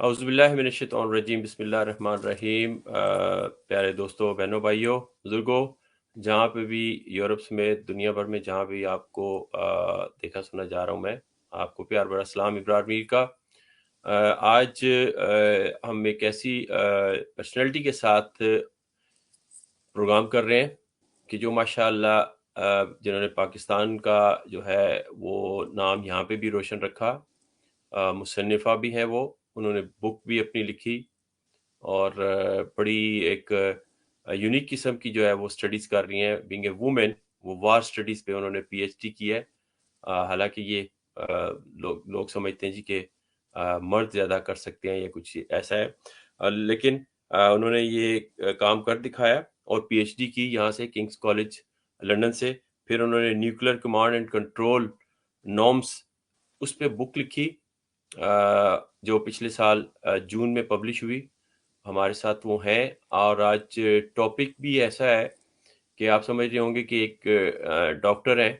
اعوذ باللہ من الشیطان الرجیم بسم اللہ الرحمن الرحیم۔ پیارے دوستوں، بہنوں، بھائیوں، بزرگوں، جہاں پہ بھی یورپ سمیت دنیا بھر میں جہاں بھی آپ کو دیکھا سنا جا رہا ہوں، میں آپ کو پیار بھرا سلام ابرار میر کا۔ آج ہم ایک ایسی پرسنالٹی کے ساتھ پروگرام کر رہے ہیں کہ جو ماشاءاللہ جنہوں نے پاکستان کا جو ہے وہ نام یہاں پہ بھی روشن رکھا، مصنفہ بھی ہیں، وہ انہوں نے بک بھی اپنی لکھی، اور بڑی ایک یونیک قسم کی جو ہے وہ سٹڈیز کر رہی ہیں، بینگ اے وومن۔ وہ وار سٹڈیز پہ انہوں نے پی ایچ ڈی کی ہے۔ حالانکہ یہ لوگ سمجھتے ہیں جی کہ مرد زیادہ کر سکتے ہیں یا کچھ ایسا ہے، لیکن انہوں نے یہ کام کر دکھایا اور پی ایچ ڈی کی یہاں سے کنگز کالج لنڈن سے۔ پھر انہوں نے nuclear command and control norms اس پہ بک لکھی، جو پچھلے سال جون میں پبلش ہوئی۔ ہمارے ساتھ وہ ہیں، اور آج ٹاپک بھی ایسا ہے کہ آپ سمجھ رہے ہوں گے کہ ایک ڈاکٹر ہیں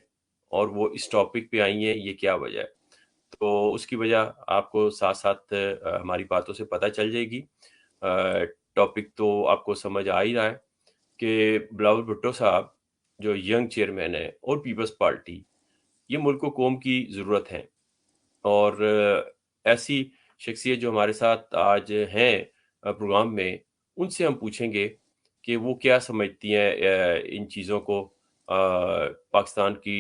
اور وہ اس ٹاپک پہ آئی ہیں، یہ کیا وجہ ہے؟ تو اس کی وجہ آپ کو ساتھ ساتھ ہماری باتوں سے پتہ چل جائے گی۔ ٹاپک تو آپ کو سمجھ آ ہی رہا ہے کہ بلاول بھٹو صاحب جو ینگ چیئرمین ہیں اور پیپلز پارٹی، یہ ملک و قوم کی ضرورت ہے، اور ایسی شخصیت جو ہمارے ساتھ آج ہیں پروگرام میں، ان سے ہم پوچھیں گے کہ وہ کیا سمجھتی ہیں ان چیزوں کو، پاکستان کی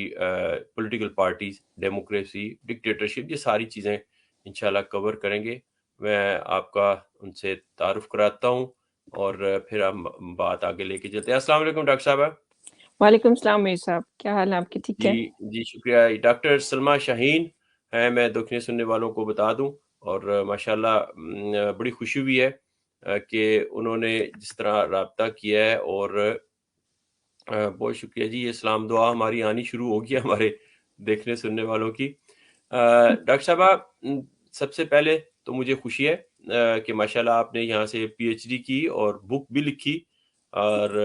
پولیٹیکل پارٹیز، ڈیموکریسی، ڈکٹیٹرشپ، یہ ساری چیزیں انشاءاللہ کور کریں گے۔ میں آپ کا ان سے تعارف کراتا ہوں اور پھر ہم بات آگے لے کے چلتے ہیں۔ السلام علیکم ڈاکٹر صاحب۔ وعلیکم السلام میر صاحب، کیا حال ہے آپ کے؟ ٹھیک ہے؟ جی شکریہ۔ ڈاکٹر سلمیٰ شاہین ہیں، میں دکھنے سننے والوں کو بتا دوں، اور ماشاءاللہ بڑی خوشی ہوئی ہے کہ انہوں نے جس طرح رابطہ کیا ہے، اور بہت شکریہ جی۔ یہ اسلام دعا ہماری آنی شروع ہو گیا ہمارے دیکھنے سننے والوں کی۔ ڈاکٹر صاحبہ، سب سے پہلے تو مجھے خوشی ہے کہ ماشاءاللہ آپ نے یہاں سے پی ایچ ڈی کی اور بک بھی لکھی، اور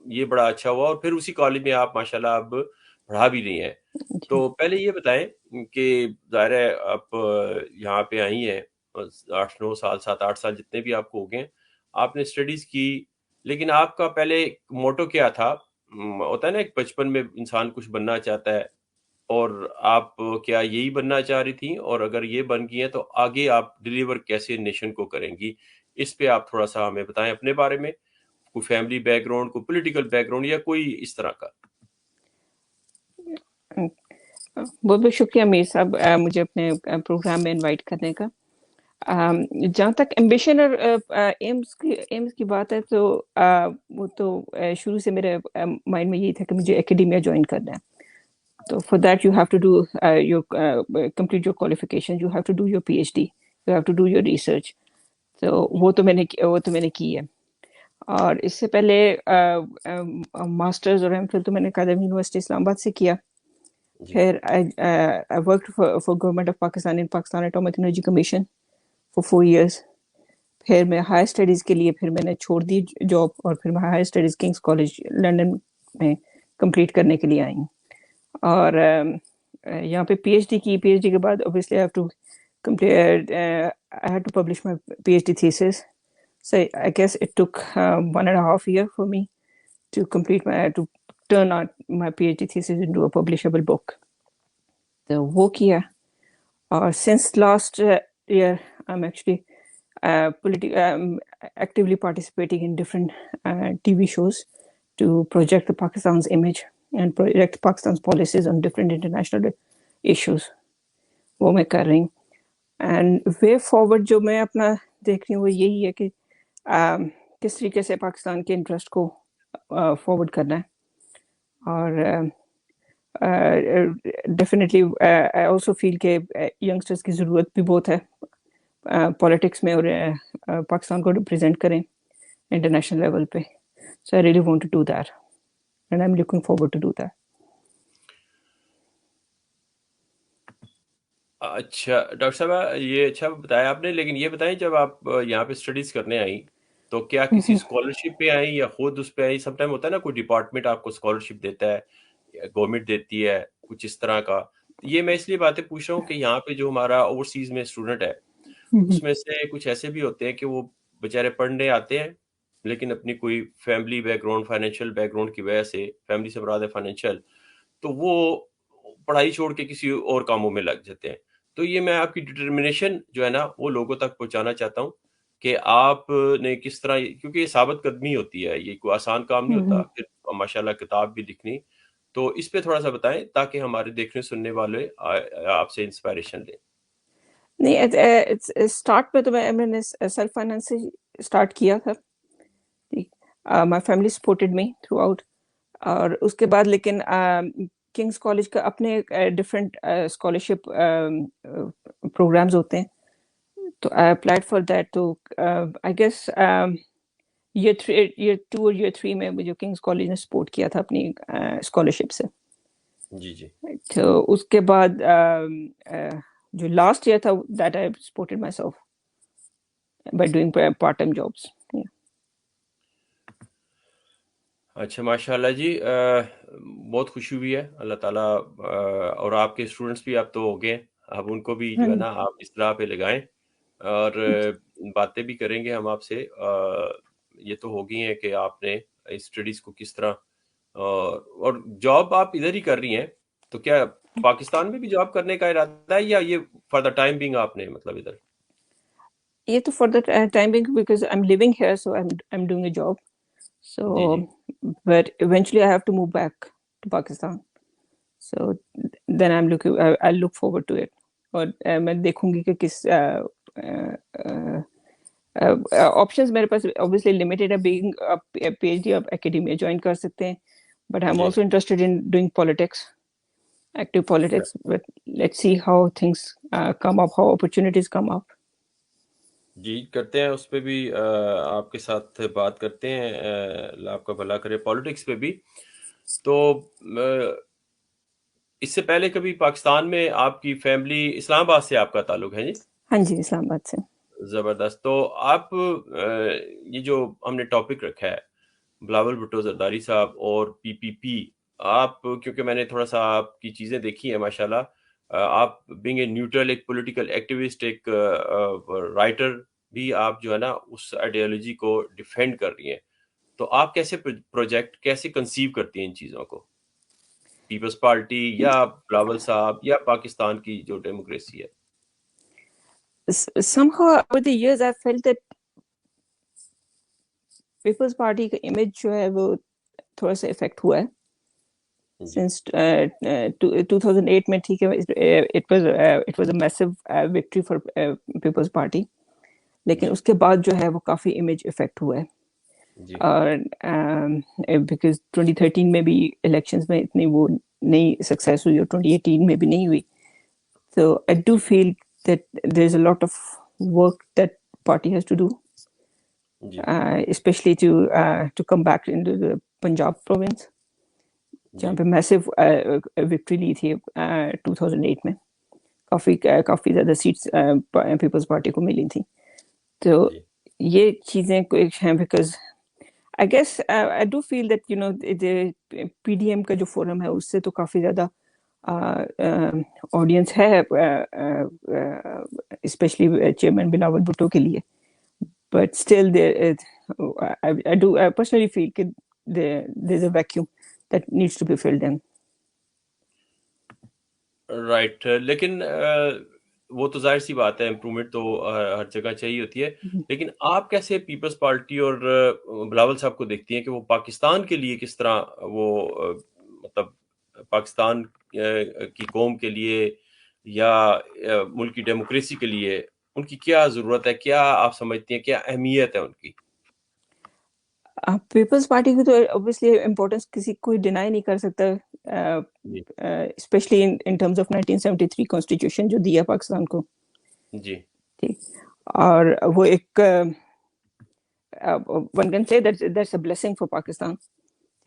یہ بڑا اچھا ہوا، اور پھر اسی کالج میں آپ ماشاءاللہ اب پڑھا بھی رہی ہیں۔ تو پہلے یہ بتائیں کہ ظاہر ہے آپ یہاں پہ آئی ہیں 8-9 سال، 7-8 سال جتنے بھی آپ کو ہو گئے، آپ نے سٹڈیز کی، لیکن آپ کا پہلے موٹو کیا تھا؟ ہوتا ہے نا ایک بچپن میں انسان کچھ بننا چاہتا ہے، اور آپ کیا یہی بننا چاہ رہی تھیں؟ اور اگر یہ بن گئی ہیں تو آگے آپ ڈیلیور کیسے نیشن کو کریں گی؟ اس پہ آپ تھوڑا سا ہمیں بتائیں اپنے بارے میں، کوئی فیملی بیک گراؤنڈ، کوئی پولیٹیکل بیک گراؤنڈ، یا کوئی اس طرح کا۔ بہت بہت شکریہ میر صاحب مجھے اپنے پروگرام میں انوائٹ کرنے کا۔ جہاں تک ایمبیشن اور ایمز کی بات ہے تو وہ تو شروع سے میرے مائنڈ میں یہی تھا کہ مجھے اکیڈیمیا جوائن کرنا ہے۔ تو for that you have to do your complete your qualification, you have to do your P H D, you have to do your research. تو وہ تو میں نے کی ہے، اور اس سے پہلے ماسٹرز اور ایم فل تو میں نے قائم یونیورسٹی اسلام آباد سے کیا۔ پھر I worked for Government of Pakistan in Pakistan Atomic Energy Commission for 4 years۔ پھر میں ہائر اسٹڈیز کے لیے پھر میں نے چھوڑ دی جاب، اور پھر میں higher studies Kings College London میں کمپلیٹ کرنے کے لیے آئی ہوں، اور یہاں پہ پی ایچ ڈی کی۔ پی ایچ ڈی کے بعد obviously I had to publish my PhD thesis. So I guess it took 1.5 years for me to turn out my PhD thesis into a publishable book. تو وہ کیا، اور since last year I'm actually actively participating in different TV shows to project the Pakistan's image and project Pakistan's policies on different international issues. وہ میں کر رہی ہوں، and way forward جو میں اپنا دیکھ رہی ہوں وہ یہی ہے کہ کس طریقے سے پاکستان کے انٹرسٹ کو فارورڈ کرنا ہے۔ اور ڈیفینیٹلی آئی آلسو فیل کہ ینگسٹرس کی ضرورت بھی بہت ہے پالیٹکس میں، اور پاکستان کو ریپرزینٹ کریں انٹرنیشنل لیول پہ۔ So I really want to do that and I am looking forward to do that. اچھا ڈاکٹر صاحبہ، یہ اچھا بتایا آپ نے، لیکن یہ بتائیں جب آپ یہاں پہ سٹڈیز کرنے آئیں تو کیا کسی اسکالرشپ پہ آئیں یا خود اس پہ آئیں؟ سم ٹائم ہوتا ہے نا کوئی ڈپارٹمنٹ آپ کو اسکالرشپ دیتا ہے، گورنمنٹ دیتی ہے، کچھ اس طرح کا۔ یہ میں اس لیے باتیں پوچھ رہا ہوں کہ یہاں پہ جو ہمارا اوورسیز میں اسٹوڈنٹ ہے اس میں سے کچھ ایسے بھی ہوتے ہیں کہ وہ بیچارے پڑھنے آتے ہیں لیکن اپنی کوئی family back ground financial back ground کی وجہ سے، فیملی سے مراد ہے فائنینشیل، تو وہ پڑھائی چھوڑ کے کسی اور کاموں میں لگ جاتے ہیں. تو یہ میں آپ کی ڈٹرمنیشن جو ہے نا وہ لوگوں تک پہنچانا چاہتا ہوں کہ آپ نے کس طرح، کیونکہ یہ ثابت قدمی ہوتی ہے، یہ کوئی آسان کام نہیں ہوتا، پھر ماشاءاللہ کتاب بھی لکھنی. تو اس پہ تھوڑا سا بتائیں تاکہ ہمارے دیکھنے سننے والے آپ سے انسپائریشن لیں. نہیں، اسٹارٹ میں تو میں نے سیلف فائنانس سے اسٹارٹ کیا تھا. My family supported me through out. اور اس کے بعد لیکن کنگس کالج کا اپنے ڈفرینٹ اسکالرشپ پروگرامز ہوتے ہیں، تو آئی اپلائڈ فار دیٹ. تو آئی گیس ایئر 2 اور ایئر 3 میں مجھے کنگس کالج نے سپورٹ کیا تھا اپنی اسکالرشپ سے. جی جی. تو اس کے بعد جو لاسٹ ایئر تھا that I supported my self by doing part time jobs. اچھا ماشاء اللہ جی، بہت خوشی ہوئی ہے. اللہ تعالیٰ اور آپ کے اسٹوڈنٹس بھی اب تو ہو گئے، اب ان کو بھی جو ہے نا آپ اس طرح پہ لگائیں اور باتیں بھی کریں گے ہم آپ سے. یہ تو ہو گئی ہیں کہ آپ نے اسٹڈیز کو کس طرح، اور جاب آپ ادھر ہی کر رہی ہیں، تو کیا پاکستان میں بھی جاب کرنے کا ارادہ ہے یا یہ فار دا ٹائم بینگ آپ نے مطلب ادھر؟ یہ تو for the time being because I am living here so I am doing a job. So, جی جی. but eventually I have to move back to Pakistan. So then I'll look forward to it. اور میں دیکھوں گی کہ کس options میرے پاس obviously limited ہے. being پی ایچ ڈی آپ اکیڈمیا جوائن کر سکتے ہیں, but I'm G also interested in doing politics, active politics. But let's see how things come up, how opportunities come up. جی کرتے ہیں اس پہ بھی آپ کے ساتھ بات کرتے ہیں. اللہ آپ کا بھلا کرے پالیٹکس پہ بھی. تو اس سے پہلے کبھی پاکستان میں آپ کی فیملی اسلام آباد سے آپ کا تعلق ہے؟ جی ہاں جی, اسلام آباد سے. زبردست. تو آپ یہ جو ہم نے ٹاپک رکھا ہے بلاول بھٹو زرداری صاحب اور پی پی پی, آپ کیونکہ میں نے تھوڑا سا آپ کی چیزیں دیکھی ہیں ماشاءاللہ, آپ بینگ اے نیوٹرل, ایک پولیٹیکل ایکٹیوسٹ, ایک رائٹر بھی آپ جو ہے نا اس آئیڈیالوجی کو ڈیفینڈ کر رہی ہیں. تو آپ کیسے پروجیکٹ کیسے کنسیو کرتی ہیں ان چیزوں کو, پیپلز پارٹی یا بلاول صاحب یا پاکستان کی جو ڈیموکریسی ہے؟ Somehow over the years I felt that Peoples Party کا امیج جو ہے وہ تھوڑا سا افیکٹ ہوا ہے since 2008 میں. ٹھیک ہے, it was a massive victory for Peoples Party, لیکن اس کے بعد جو ہے وہ کافی امیج افیکٹ ہوا ہے. اور بیکاز 2013 میں بھی الیکشنز میں اتنی وہ نہیں سکسیس ہوئی اور 2018 میں بھی نہیں ہوئی. So I do feel that there's a lot of work that party has to do, especially to come back into the Punjab province, جہاں پہ میسو وکٹری لی تھی 2008 میں. کافی زیادہ سیٹس پیپلز پارٹی کو ملی تھیں. تو یہ چیزیں ہیں because I guess I do feel that P D M کا جو فورم ہے اس سے تو کافی زیادہ آڈینس ہے, اسپیشلی چیئرمین بلاول بھٹو کے لیے. But still I personally feel that there's a vacuum that needs to be filled in. Right. لیکن وہ تو ظاہر سی بات ہے, امپرومنٹ تو ہر جگہ چاہیے ہوتی ہے. لیکن آپ کیسے پیپلز پارٹی اور بلاول صاحب کو دیکھتی ہیں کہ وہ پاکستان کے لیے کس طرح, وہ مطلب پاکستان کی قوم کے لیے یا ملک کی ڈیموکریسی کے لیے ان کی کیا ضرورت ہے, کیا آپ سمجھتی ہیں کیا اہمیت ہے ان کی؟ پیپلز پارٹی کی تو اوبیسلی امپورٹینس کسی کوئی ڈینائی نہیں کر سکتا, especially in terms of 1973 constitution جو دیا پاکستان کو. جی ٹھیک, اور وہ ایک one can say that's a blessing for Pakistan.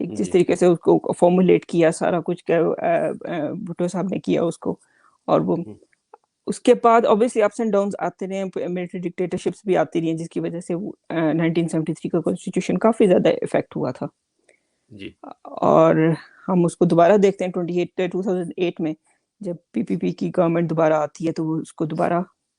جس طریقے سے اس کو فارمولیٹ کیا سارا کچھ بھٹو صاحب نے کیا اس کو, اور وہ اس کے بعد obviously ups and downs آتے رہے, ملٹری ڈکٹیٹرشپس بھی آتی رہی ہیں, جس کی وجہ سے 1973 کا کانسٹیٹیوشن کافی زیادہ افیکٹ ہوا تھا. جی. اور ہم اس کو دوبارہ دیکھتے ہیں 2008 میں جب پی پی پی کی گورنمنٹ دوبارہ آتی ہے تو وہ اس کو دوبارہ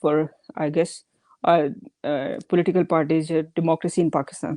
for, I guess, political parties, democracy in Pakistan.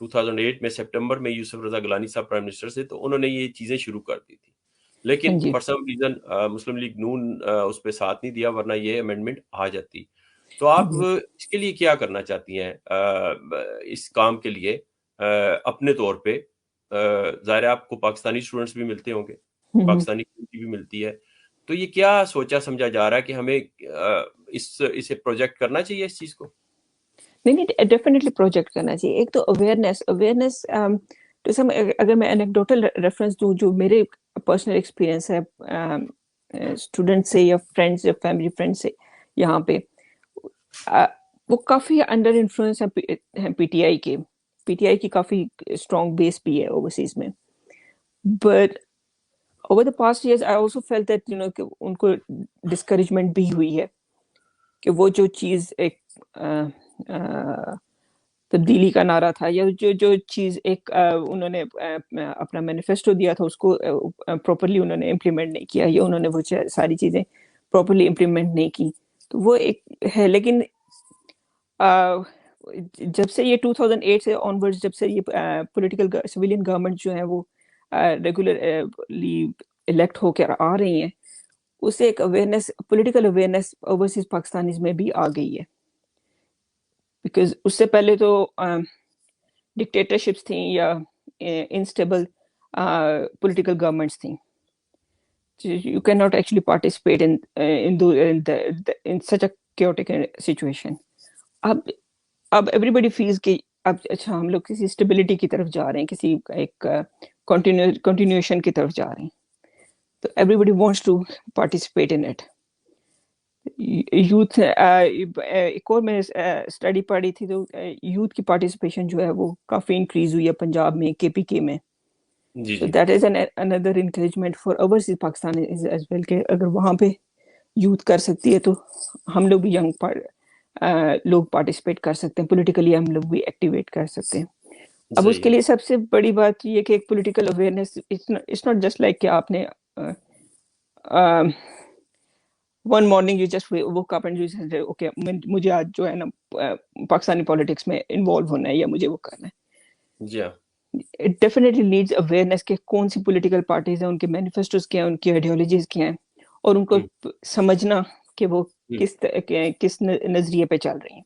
2008 میں سپٹمبر میں یوسف رضا گیلانی صاحب پرائم منسٹر سے، تو انہوں نے یہ چیزیں شروع کر دی تھی، لیکن ہاں جی for some reason Muslim League Noon اس پہ ساتھ نہیں دیا، ورنہ یہ امینڈمنٹ آ جاتی۔ تو آپ اس کے لیے کیا کرنا چاہتی ہیں اس کام کے لیے اپنے طور پہ؟ ظاہر ہے آپ کو پاکستانی اسٹوڈنٹس بھی ملتے ہوں گے، پاکستانی کمیونٹی بھی ملتی ہے، تو یہ کیا سوچا سمجھا جا رہا ہے کہ ہمیں اسے پروجیکٹ کرنا چاہیے اس چیز کو؟ نہیں ڈیفینیٹلی پروجیکٹ کرنا چاہیے۔ ایک تو اویئرنیس اگر میں انیکڈوٹل ریفرنس دوں جو میرے پرسنل ایکسپیرینس ہے اسٹوڈنٹ سے یا فرینڈس یا فیملی فرینڈ سے یہاں پہ، وہ کافی انڈر انفلوئنس ہیں پی ٹی آئی کے، پی ٹی آئی کی کافی اسٹرانگ بیس بھی ہے اوورسیز میں، but over the past years I also feel that کہ ان کو ڈسکریجمنٹ بھی ہوئی ہے کہ وہ جو چیز ایک تبدیلی کا نعرہ تھا، یا جو چیز ایک انہوں نے اپنا مینیفیسٹو دیا تھا اس کو پراپرلی انہوں نے امپلیمنٹ نہیں کیا، یا انہوں نے وہ ساری چیزیں پراپرلی امپلیمنٹ نہیں کی، تو وہ ایک ہے۔ لیکن جب سے یہ 2008 سے آنورڈ، جب سے یہ پولیٹیکل سویلین گورنمنٹ جو ہے وہ ریگولرلی الیکٹ ہو کر آ رہی ہیں، اس سے ایک awareness, political awareness overseas Pakistanis میں بھی آ گئی ہے، بیکاز اس سے پہلے تو ڈکٹیٹرشپس تھیں یا انسٹیبل پولیٹیکل گورنمنٹس تھیں، you cannot actually participate in such a chaotic situation۔ اب everybody feels کہ اب اچھا ہم لوگ کسی اسٹیبلٹی کی طرف جا رہے ہیں، کسی ایک کنٹینیوشن کی طرف جا رہے ہیں، تو everybody wants to participate in it۔ Youth ایک اور میں اسٹڈی پڑھی تھی، تو یوتھ کی پارٹیسپیشن جو ہے وہ کافی انکریز ہوئی ہے پنجاب میں، کے پی کے میں، جی so G that is another encouragement for overseas Pakistan as well، کہ اگر وہاں پہ یوتھ کر سکتی ہے تو ہم لوگ بھی ینگ لوگ پارٹیسپیٹ کر سکتے ہیں، پولیٹیکلی ہم لوگ بھی ایکٹیویٹ کر سکتے ہیں۔ اب اس صحیح کے ہے۔ لیے سب سے بڑی بات یہ کہ ایک political awareness, it's not just like کہ آپ نے one morning you just woke up and you said okay مجھے آج جو ہے نا پاکستانی پالیٹکس میں انوالو ہونا ہے یا مجھے وہ کرنا ہے۔ جی ہاں۔ It definitely needs awareness کہ کون سی پولیٹیکل پارٹیز ہیں، ان کے مینیفیسٹوز کیا ہیں، ان کی آئیڈیالوجیز کیا ہیں، اور ان کو سمجھنا کہ وہ کس نظریے پہ چل رہی ہیں۔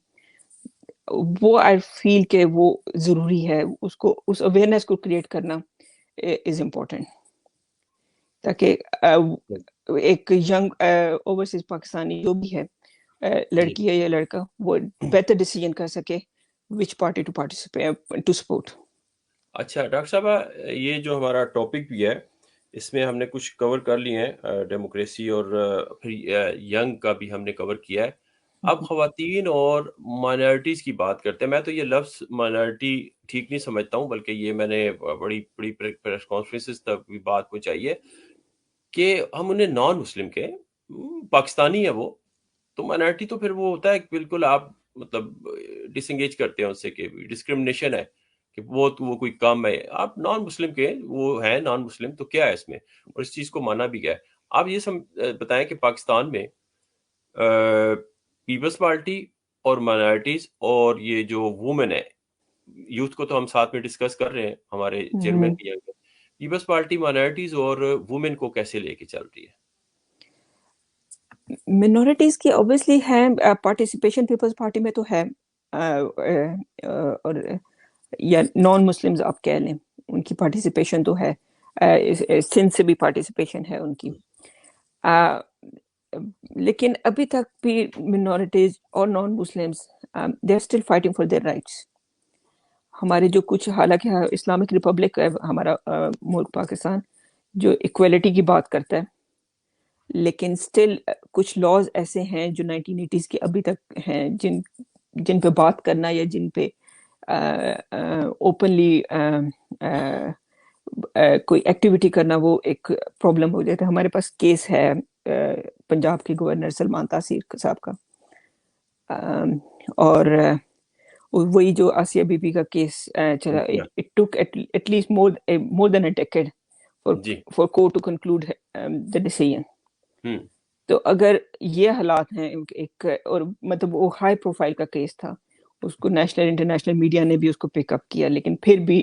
وہ آئی فیل کہ وہ ضروری ہے، اس اویئرنیس کو کریٹ کرنا از امپورٹنٹ، تاکہ ایک ینگ اوورسیز پاکستانی جو بھی ہے، لڑکی ہے یا لڑکا، وہ بہتر ڈیسیژن کر سکے which party to participate to support. اچھا ڈاکٹر صاحبہ، یہ جو ہمارا ٹاپک بھی ہے اس میں ہم نے کچھ کور کر لیے ہیں، ڈیموکریسی اور پھر ینگ کا بھی ہم نے کور کیا ہے۔ اب خواتین اور مائنارٹیز کی بات کرتے ہیں۔ میں تو یہ لفظ مائنارٹی ٹھیک نہیں سمجھتا ہوں، بلکہ یہ میں نے بڑی بڑی پریس کانفرنسز تک بھی بات پہنچائی ہے کہ ہم انہیں نان مسلم کے پاکستانی ہے وہ تو مائنارٹی، تو پھر وہ ہوتا ہے کہ بالکل آپ مطلب ڈس انگیج کرتے ہیں اس سے کہ ڈسکرمنیشن ہے کہ وہ کوئی کم ہے۔ آپ نان مسلم کے وہ ہیں نان مسلم، تو کیا ہے اس میں، اور اس چیز کو مانا بھی گیا ہے۔ آپ یہ بتائیں کہ پاکستان میں پیپلز پارٹی اور مائنارٹیز اور یہ جو وومن ہے، یوتھ کو تو ہم ساتھ میں ڈسکس کر رہے ہیں، ہمارے چیئرمین بھی ہیں، پیپلز پارٹی مائنارٹیز اور وومن کو کیسے لے کے چل رہی ہے؟ منورٹیز کی اوبیسلی ہے پارٹیسپیشن، پیپلز پارٹی میں تو ہے، اور یا نان مسلمز آپ کہہ لیں، ان کی پارٹیسپیشن تو ہے، سندھ سے بھی پارٹیسپیشن ہے ان کی، لیکن ابھی تک بھی منورٹیز اور non Muslims they are still fighting for their rights. ہمارے جو کچھ، حالانکہ اسلامک ریپبلک ہے ہمارا ملک پاکستان جو ایکویلٹی کی بات کرتا ہے، لیکن اسٹل کچھ لاز ایسے ہیں جو 1980s کے ابھی تک ہیں، جن پہ بات کرنا یا جن پہ اوپنلی کوئی ایکٹیویٹی کرنا وہ ایک پرابلم ہو جاتا ہے۔ ہمارے پاس کیس ہے پنجاب کے گورنر سلمان تاثیر صاحب کا، اور وہی جو آسیہ بی بی کا کیس چلا، it took at least more than a decade for court to conclude the decision۔ تو اگر یہ حالات ہیں ایک، اور مطلب وہ ہائی پروفائل کا کیس تھا، اس کو نیشنل انٹرنیشنل میڈیا نے بھی اس کو پک اپ کیا، لیکن پھر بھی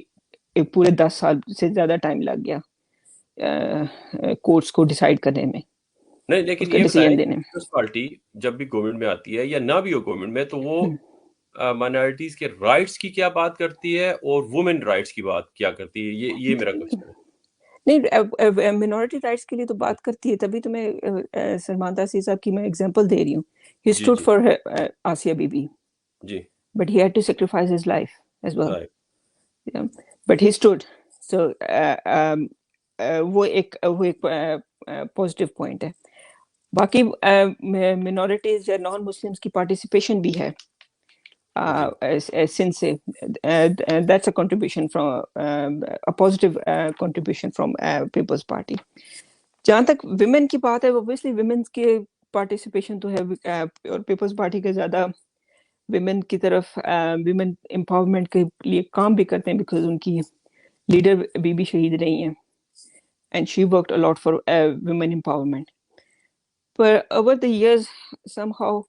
ایک پورے 10 سال سے زیادہ ٹائم لگ گیا کورٹس کو ڈیسائیڈ کرنے میں، نہیں اس لیکن کا یہ بتائیں ڈیسیژن کہ دینے پیپلز پارٹی جب بھی گورنمنٹ میں آتی ہے یا نہ بھی ہو گورنمنٹ میں، تو وہ میں۔ مائنارٹیز کے رائٹس کی کیا بات کرتی ہے اور وومن رائٹس کی بات کیا کرتی ہے؟ یہ میرا کوشچن ہے. نہیں، منورٹی رائٹس کے لیے تو بات کرتی ہے، تبھی تو میں سلمان تاثیر صاحب کی میں ایگزامپل دے رہی ہوں. ہی جی اسٹوڈ جی فار آسیہ بی بی، جی but he had to sacrifice his life as well, right. But he stood. So وہ ایک پازیٹیو پوائنٹ ہے. باقی منورٹیز یا نان مسلمس کی پارٹیسپیشن بھی ہے جی since that's a contribution from a positive contribution from People's Party. جہاں تک ویمن کی بات ہے، obviously women کی پارٹیسپیشن تو ہے، اور پیپلز پارٹی کے زیادہ ویمن کی طرف ویمن امپاورمنٹ کے لیے کام بھی کرتے ہیں، بیکاز ان کی لیڈر بی بی شہید رہی ہیں and she worked a lot for women empowerment. Per over the years some how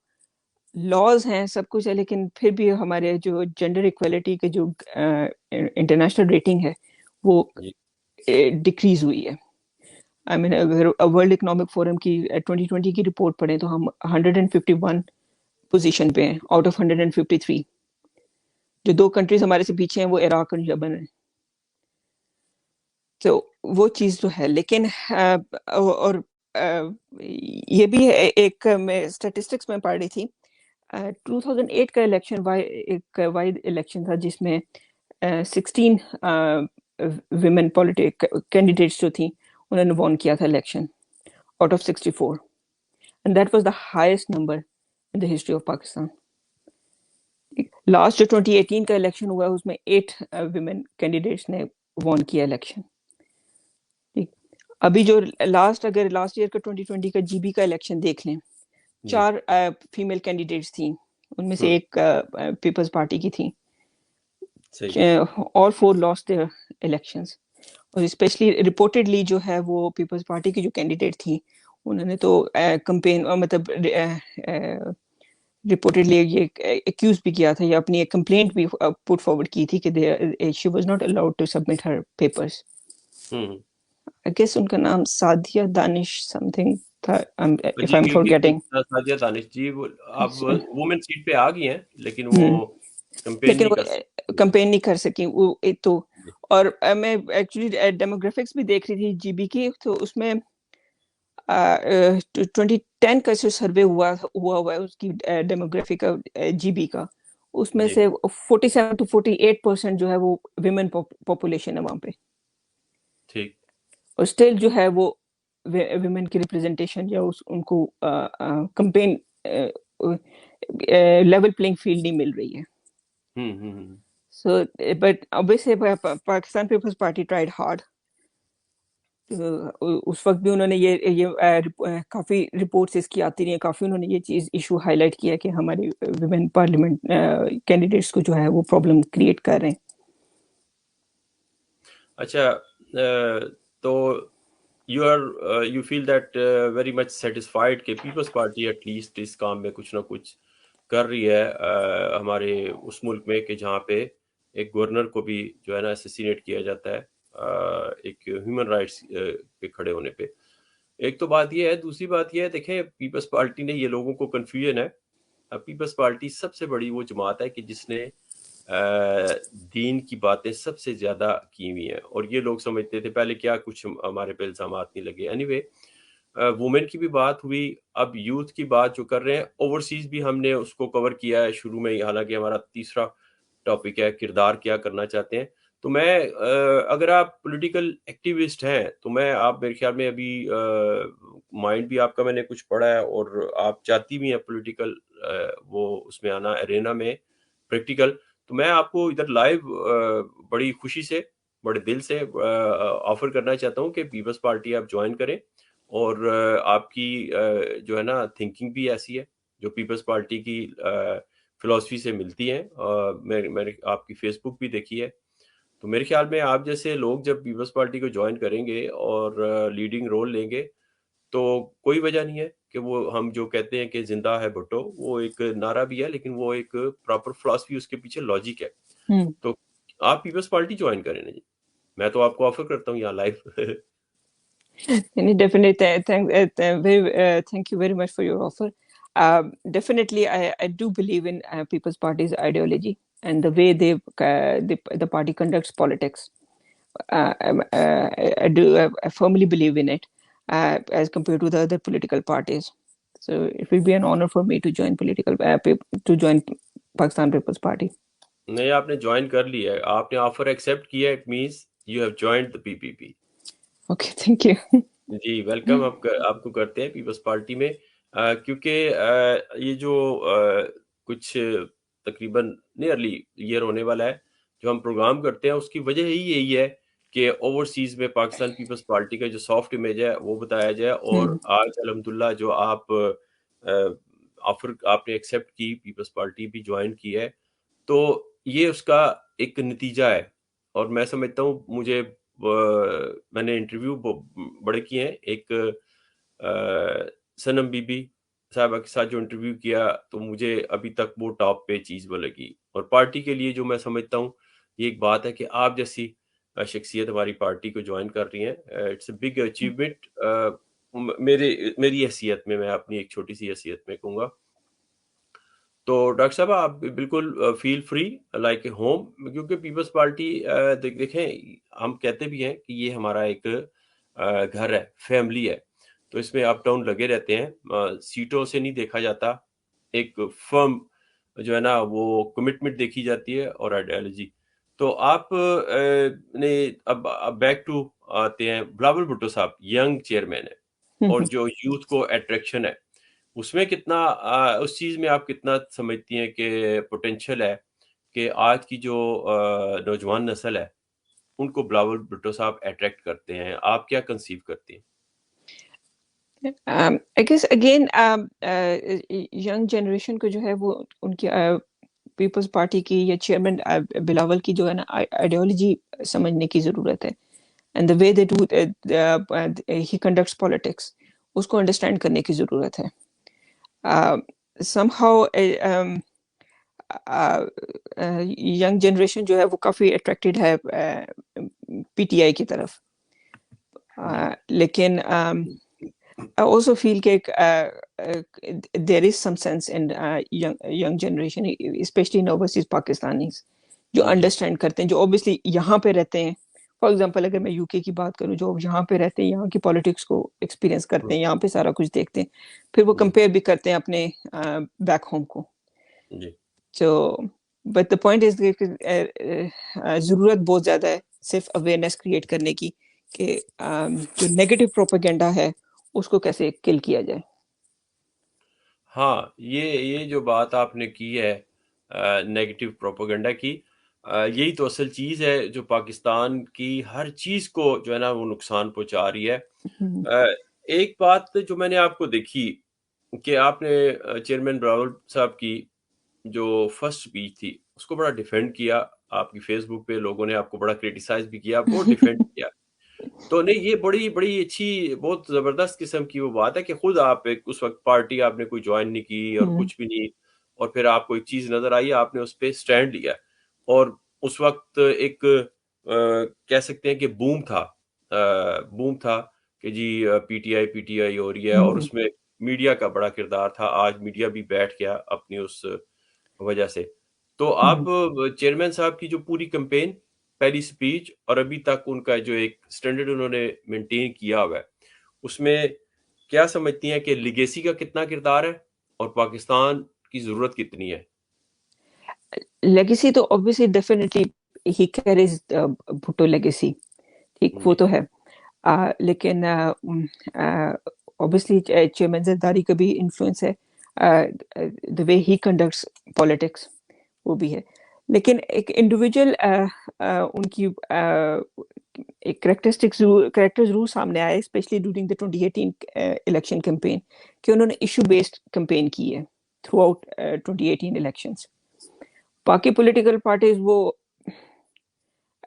laws ہیں، سب کچھ ہے، لیکن پھر بھی ہمارے جو جینڈر ایکویلٹی کے جو انٹرنیشنل ریٹنگ ہے وہ جی ڈکریز ہوئی ہے. آئی مین اگر ورلڈ اکنامک فورم کی 2020 کی رپورٹ پڑھیں تو ہم 151 پوزیشن پہ ہیں آؤٹ آف 153. جو 2 کنٹریز ہمارے سے پیچھے ہیں وہ عراق اور یمن ہیں. تو وہ چیز تو ہے، لیکن اور یہ بھی ایک میں اسٹیٹسٹکس میں پڑھ رہی تھی، 2008 کا الیکشن ایک واحد الیکشن تھا جس میں 16 ویمن کینڈیڈیٹس جو تھیں انہوں نے وون کیا تھا election out of 64، and that was the highest number in the history of Pakistan. Last جو 2018 کا الیکشن ہوا اس میں 8 ویمن کینڈیڈیٹس نے وون کیا الیکشن. ابھی جو اگر لاسٹ ایئر کا 2020 کا جی بی کا الیکشن دیکھ لیں، جی 4 فیمیل کینڈیڈیٹس تھیں، ان میں سے ایک پیپلز پارٹی کی تھی. صحیح. all 4 lost their elections. اور اسپیشلی رپورٹڈلی جو ہے وہ پیپلز پارٹی کی جو کینڈیڈیٹ تھی انہوں نے تو کمپین مطلب رپورٹڈلی یہ ایکیوز بھی کیا تھا یا اپنی ایک کمپلینٹ بھی پٹ فارورڈ کی تھی کہ she was not allowed to submit her papers. I guess ان کا نام سعدیہ دانش سم تھنگ تھا، if I am forgetting. Sadia Danish ji اب وومن سیٹ پہ آ گئی ہیں لیکن وہ کمپین لیکن نہیں وہ کر سکتی. کمپین نہیں کر سکی وہ ایک تو. اور میں ایکچولی ڈیموگرافکس بھی دیکھ رہی تھی جی بی کی، تو اس میں 2010 کا جو سروے ہوا ہے اس کی ڈیموگرافی کا جی بی کا، اس میں جی سے 47 to 48% جو ہے وہ ویمن پاپولیشن ہے وہاں پہ. ٹھیک. اور اسٹل جو ہے وہ ویمن کی ریپرزنٹیشن یا ان کو کمپین لیول پلینگ فیلڈ نہیں مل رہی ہے. So, but obviously Pakistan People's Party tried hard. اس وقت بھی انہوں نے یہ کافی رپورٹس اس کی آتی رہی ہیں، کافی انہوں نے یہ چیز ایشو ہائی لائٹ کیا کہ ہمارے ویمن پارلیمنٹ کینڈیڈیٹس کو جو ہے وہ پرابلم کریٹ کر رہے ہیں. اچھا، تو you feel that very much satisfied کہ پیپلز پارٹی ایٹ لیسٹ اس کام میں کچھ نہ کچھ کر رہی ہے ہمارے اس ملک میں کہ جہاں پہ ایک گورنر کو بھی جو ہے نا اسیسینیٹ کیا جاتا ہے ایک ہیومن رائٹس پہ کھڑے ہونے پہ. ایک تو بات یہ ہے، دوسری بات یہ ہے دیکھیں پیپلز پارٹی نے یہ لوگوں کو کنفیوژن ہے. پیپلز پارٹی سب سے بڑی وہ جماعت ہے کہ جس نے دین کی باتیں سب سے زیادہ کی ہوئی ہیں، اور یہ لوگ سمجھتے تھے پہلے کیا کچھ ہمارے پہ الزامات نہیں لگے. اینی وے وومن کی بھی بات ہوئی، اب یوتھ کی بات جو کر رہے ہیں، اوورسیز بھی ہم نے اس کو کور کیا ہے شروع میں ہی، حالانکہ ہمارا تیسرا ٹاپک ہے کردار کیا کرنا چاہتے ہیں. تو میں اگر آپ پولیٹیکل ایکٹیوسٹ ہیں تو آپ میرے خیال میں ابھی مائنڈ بھی آپ کا میں نے کچھ پڑھا ہے اور آپ چاہتی بھی ہیں پولیٹیکل وہ اس میں آنا ارینا میں پریکٹیکل. تو میں آپ کو ادھر لائیو بڑی خوشی سے بڑے دل سے آفر کرنا چاہتا ہوں کہ پیپلز پارٹی آپ جوائن کریں، اور آپ کی جو ہے نا تھنکنگ بھی ایسی ہے جو پیپلز پارٹی کی فلاسفی سے ملتی ہیں. میں نے آپ کی فیس بک بھی دیکھی ہے، تو میرے خیال میں آپ جیسے لوگ جب پیپلز پارٹی کو جوائن کریں گے اور لیڈنگ رول لیں گے تو کوئی وجہ نہیں ہے کہ وہ ہم جو کہتے ہیں کہ زندہ ہے بھٹو، وہ ایک نعرہ بھی ہے لیکن وہ ایک پراپر فلاسفی اس کے پیچھے لاجک ہے. تو آپ پیپلز پارٹی جوائن کریں نا جی، میں تو آپ کو آفر کرتا ہوں یہاں life. Definitely, thank you very much for your offer. Definitely, I do believe in People's Party's ideology and the way the party conducts politics. I firmly believe in it as compared to the other political parties. So it will be an honor for me to join Pakistan People's Party. نہیں، آپ نے join کر لیا ہے، آپ نے offer accept کیا ہے، it means you have joined the PPP. Okay, thank you. جی ویلکم آپ کو کرتے ہیں پیپلز پارٹی میں، کیونکہ یہ جو کچھ تقریباً نیئرلی ایئر ہونے والا ہے جو ہم پروگرام کرتے ہیں، اس کی وجہ ہی یہی ہے کہ اوورسیز میں پاکستان پیپلز پارٹی کا جو سافٹ امیج ہے وہ بتایا جائے. اور آج الحمدللہ جو آفر آپ نے ایکسیپٹ کی، پیپلز پارٹی بھی جوائن کی ہے، تو یہ اس کا ایک نتیجہ ہے. اور میں سمجھتا ہوں میں نے انٹرویو بڑے کیے ہیں، ایک سنم بی بی صاحبہ کے ساتھ جو انٹرویو کیا تو مجھے ابھی تک وہ ٹاپ پہ چیز وہ لگی. اور پارٹی کے لیے جو میں سمجھتا ہوں یہ ایک بات ہے کہ آپ جیسی شخصیت ہماری پارٹی کو جوائن کر رہی ہیں، اٹس اے بگ اچیومنٹ. میری حیثیت میں اپنی ایک چھوٹی سی حیثیت میں کہوں گا. تو ڈاکٹر صاحب آپ بالکل feel free like a home, کیونکہ پیپلز پارٹی دیکھیں ہم کہتے بھی ہیں کہ یہ ہمارا ایک گھر ہے، فیملی ہے. تو اس میں اپ ڈاؤن لگے رہتے ہیں، سیٹوں سے نہیں دیکھا جاتا، ایک فرم جو ہے نا وہ کمٹمنٹ دیکھی جاتی ہے اور آئیڈیالوجی. تو آپ نے اب بیک ٹو آتے ہیں، بلاول بھٹو صاحب ینگ چیئرمین ہے اور جو یوتھ کو اٹریکشن ہے اس میں کتنا اس چیز میں آپ کتنا سمجھتی ہیں کہ پوٹینشیل ہے کہ آج کی جو نوجوان نسل ہے ان کو بلاول بھٹو صاحب اٹریکٹ کرتے ہیں؟ آپ کیا کنسیو کرتے ہیں؟ I guess again young generation کو جو ہے وہ ان کی پیپلز پارٹی کی یا چیئرمین بلاول کی جو ہے نا آئیڈیالوجی سمجھنے کی ضرورت ہے. And the way they do he conducts politics اس کو انڈرسٹینڈ کرنے کی ضرورت ہے. سم ہاؤ ینگ جنریشن جو ہے وہ کافی اٹریکٹیڈ ہے پی ٹی آئی کی طرف، لیکن I also feel that there is some sense in young generation, especially in overseas Pakistanis, جو انڈرسٹینڈ کرتے ہیں، جو obviously یہاں پہ رہتے ہیں. فار ایگزامپل اگر میں یو کے کی بات کروں، جو یہاں پہ رہتے ہیں، یہاں کی پالیٹکس کو ایکسپیرینس کرتے ہیں، یہاں پہ سارا کچھ دیکھتے ہیں، پھر وہ کمپیئر بھی کرتے ہیں اپنے بیک ہوم کو. تو بٹ دا پوائنٹ از ضرورت بہت زیادہ ہے صرف اویئرنیس کریٹ کرنے کی کہ جو نیگیٹو پروپیگنڈا ہے اس کو کیسے کل کیا جائے. ہاں، یہ جو بات آپ نے کی ہے نیگیٹو پروپیگنڈا کی، یہی تو اصل چیز ہے جو پاکستان کی ہر چیز کو جو ہے نا وہ نقصان پہنچا رہی ہے. ایک بات جو میں نے آپ کو دیکھی کہ آپ نے چیئرمین بلاول صاحب کی جو فرسٹ اسپیچ تھی اس کو بڑا ڈیفینڈ کیا. آپ کی فیس بک پہ لوگوں نے آپ کو بڑا کریٹیسائز بھی کیا، بہت ڈیفینڈ کیا. تو نہیں، یہ بڑی اچھی بہت زبردست قسم کی وہ بات ہے کہ خود آپ اس وقت پارٹی آپ نے کوئی جوائن نہیں کی اور کچھ بھی نہیں، اور پھر آپ کو ایک چیز نظر آئی، آپ نے اس پہ سٹینڈ لیا. اور اس وقت ایک کہہ سکتے ہیں کہ بوم تھا کہ جی پی ٹی آئی ہو رہی ہے، اور اس میں میڈیا کا بڑا کردار تھا. آج میڈیا بھی بیٹھ گیا اپنی اس وجہ سے. تو آپ چیئرمین صاحب کی جو پوری کمپین، پہلی سپیچ اور ابھی تک ان کا جو ایک سٹینڈرڈ انہوں نے مینٹین کیا ہوا ہے، اس میں کیا سمجھتی ہیں کہ لیگیسی کا کتنا کردار ہے اور پاکستان کی ضرورت کتنی ہے؟ لیگیسی تو obviously definitely he carries Bhutto legacy, ٹھیک وہ تو ہے. لیکن obviously چیئرمین زرداری کا بھی انفلوئنس ہے، the way he conducts politics وہ بھی ہے. لیکن ایک انڈیویجول ان کی ایک کریکٹر ضرور سامنے آیا، especially during the 2018 election campaign, کہ انہوں نے ایشو بیسڈ کیمپین کی ہے تھرو آؤٹ 2018 الیکشنز. باقی پولیٹیکل پارٹیز وہ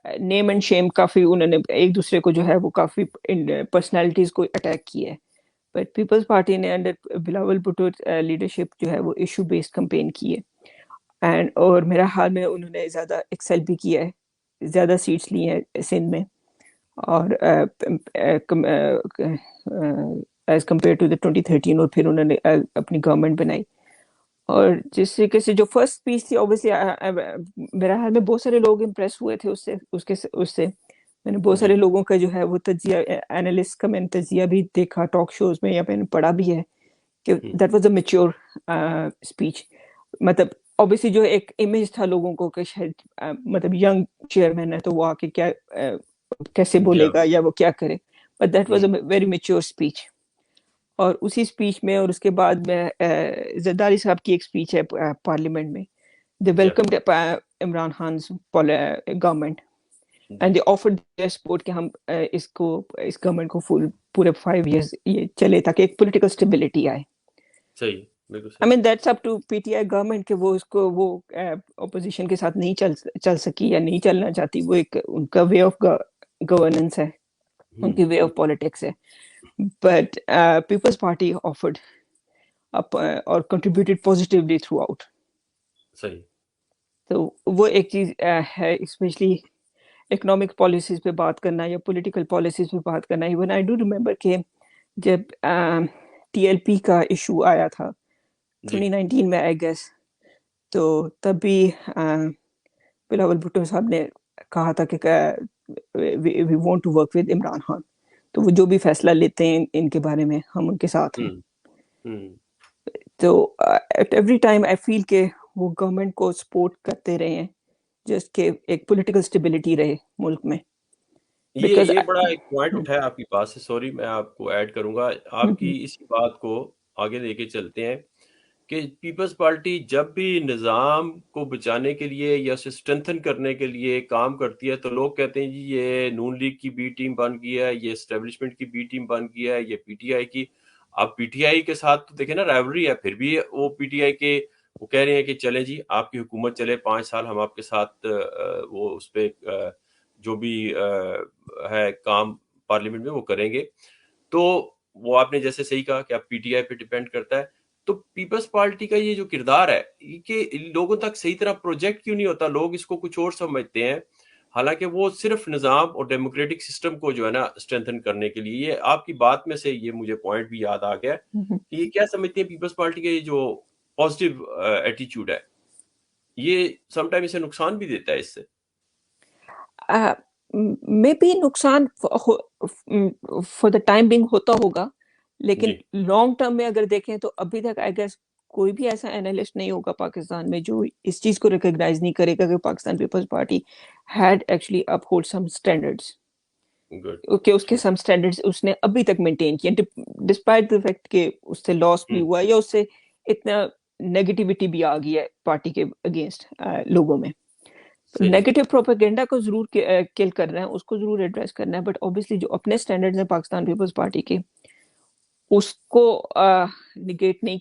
نیم اینڈ شیم کافی انہوں نے ایک دوسرے کو جو ہے وہ کافی پرسنالٹیز کو اٹیک کی ہے. بٹ پیپلز پارٹی نے انڈر بلاول بھٹو لیڈرشپ جو ہے وہ ایشو بیسڈ کمپین کی ہے، اینڈ اور میرا حال میں انہوں نے زیادہ ایکسل بھی کیا ہے، زیادہ سیٹس لی ہیں سندھ میں، اور ایز کمپیئر ٹو دا 2013، اور پھر انہوں نے اپنی گورنمنٹ بنائی. اور جس طریقے سے جو فرسٹ اسپیچ تھی اوبیسلی میرا حال میں بہت سارے لوگ امپریس ہوئے تھے اس سے میں نے بہت جی سارے لوگوں کا جو ہے وہ تجزیہ، اینالسٹ کا میں نے تجزیہ بھی دیکھا ٹاک شوز میں، یا میں نے پڑھا بھی ہے کہ that was a mature speech. مطلب اوبیسلی جو ایک امیج تھا لوگوں کو کہ شاید مطلب ینگ چیئرمین ہے تو وہ آ کے کیا کیسے بولے گا یا وہ کیا کرے، but that was a very mature speech. اور اسی اسپیچ میں، اور اس کے بعد میں زرداری صاحب کی ایک اسپیچ ہے پارلیمنٹ میں، دے ویلکمڈ عمران خان's government and they offered their support کہ ہم اس گورنمنٹ کو پورے 5 ایئرز یہ چلے تاکہ ایک پولیٹیکل اسٹیبلٹی آئے. صحیح، بالکل I صحیح. mean that's up to PTI government کہ وہ اس کو وہ اپوزیشن کے ساتھ نہیں چل سکی یا نہیں چلنا چاہتی، وہ ایک ان کا وے آف گورننس ہے، ان کی وے آف پالیٹکس ہے. بٹ پیپلز پارٹی آفرڈ اور کنٹریبیوٹیڈ پازیٹیولی تھرو آؤٹ. صحیح. تو وہ ایک چیز ہے، اسپیشلی اکنامک پالیسیز پہ بات کرنا یا پولیٹیکل پالیسیز پہ بات کرنا. ایون آئی ڈو ریمبر کہ جب ٹی ایل پی کا ایشو آیا تھا 2019 میں آئی گیس، تو تب بھی بلاول بھٹو صاحب نے کہا تھا کہ we want to work with Imran Khan, تو وہ جو بھی فیصلہ لیتے ہیں ان کے بارے میں ہم ان کے ساتھ ہیں. تو ایٹ ایوری ٹائم آئی فیل کہ وہ گورنمنٹ کو سپورٹ کرتے رہے ہیں جس کہ ایک پولیٹیکل اسٹیبلٹی رہے ملک میں. بیکاز یہ بڑا ایک پوائنٹ اٹھایا آپ کی بات سے، سوری میں آپ کو ایڈ کروں گا آپ کی اسی بات کو آگے لے کے چلتے ہیں کہ پیپلز پارٹی جب بھی نظام کو بچانے کے لیے یا اسے اسٹرینتھن کرنے کے لیے کام کرتی ہے تو لوگ کہتے ہیں جی یہ نون لیگ کی بی ٹیم بن گیا ہے، یہ اسٹیبلشمنٹ کی بی ٹیم بن گیا ہے، یہ پی ٹی آئی کی. اب پی ٹی آئی کے ساتھ تو دیکھیں نا رائیولری ہے، پھر بھی وہ پی ٹی آئی کے وہ کہہ رہے ہیں کہ چلیں جی آپ کی حکومت چلے 5 سال، ہم آپ کے ساتھ وہ اس پہ جو بھی ہے کام پارلیمنٹ میں وہ کریں گے. تو وہ آپ نے جیسے صحیح کہا کہ آپ پی ٹی آئی پہ ڈیپینڈ کرتا ہے. تو پیپلز پارٹی کا یہ جو کردار ہے کہ لوگوں تک صحیح طرح پروجیکٹ کیوں نہیں ہوتا، لوگ اس کو کچھ اور سمجھتے ہیں، حالانکہ وہ صرف نظام اور ڈیموکریٹک سسٹم کو جو ہے نا اسٹرینتھن کرنے کے لیے. یہ آپ کی بات میں سے یہ مجھے پوائنٹ بھی یاد آ گیا کہ یہ کیا سمجھتے ہیں پیپلز پارٹی کا یہ جو پازیٹیو ایٹیچیوڈ ہے یہ سم ٹائم اسے نقصان بھی دیتا ہے اس سے. میں بھی نقصان فار دا ٹائم بینگ ہوتا ہوگا، لیکن لانگ ٹرم میں اگر دیکھیں تو ابھی تک آئی گیس کوئی بھی ایسا اینالسٹ نہیں ہوگا پاکستان میں جو اس چیز کو ریکگنائز نہیں کرے گا کہ Pakistan Peoples Party had actually uphold some standards, کہ اس کے سم اسٹینڈرڈس اس نے ابھی تک مینٹین کیے ڈسپائٹ دا فیکٹ کہ اس سے لاس بھی ہوا یا اس سے اتنا نیگیٹیوٹی بھی آ گئی ہے پارٹی کے اگینسٹ لوگوں میں. نیگیٹو پروپیگنڈا کو ضرور کل کرنا ہے، اس کو ضرور ایڈریس کرنا ہے، بٹ اوبیسلی جو اپنے اسٹینڈرڈز ہیں پاکستان پیپلز پارٹی کے اس کو نگیٹ نہیں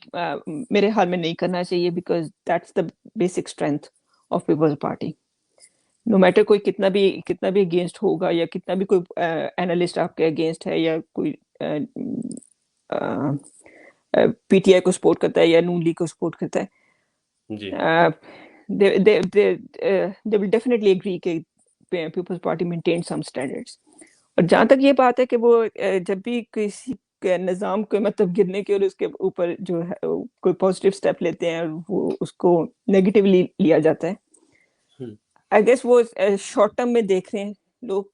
میرے خیال میں نہیں کرنا چاہیے، because that's the basic strength of Peoples Party. No matter کوئی کتنا بھی اگینسٹ ہوگا یا کتنا بھی کوئی اینالسٹ آپ کے اگینسٹ ہے یا کوئی پی ٹی آئی کو سپورٹ کرتا ہے یا نون لیگ کو سپورٹ کرتا ہے، they will definitely agree کہ Peoples Party maintain some standards. اور جہاں تک یہ بات ہے کہ وہ جب بھی کسی نظام کو مطلب گرنے کے اور اس کے اوپر جو ہے کوئی پازیٹیو اسٹیپ لیتے ہیں وہ اس کو نیگیٹیولی لیا جاتا ہے، آئی گیس وہ شارٹ ٹرم میں دیکھ رہے ہیں لوگ،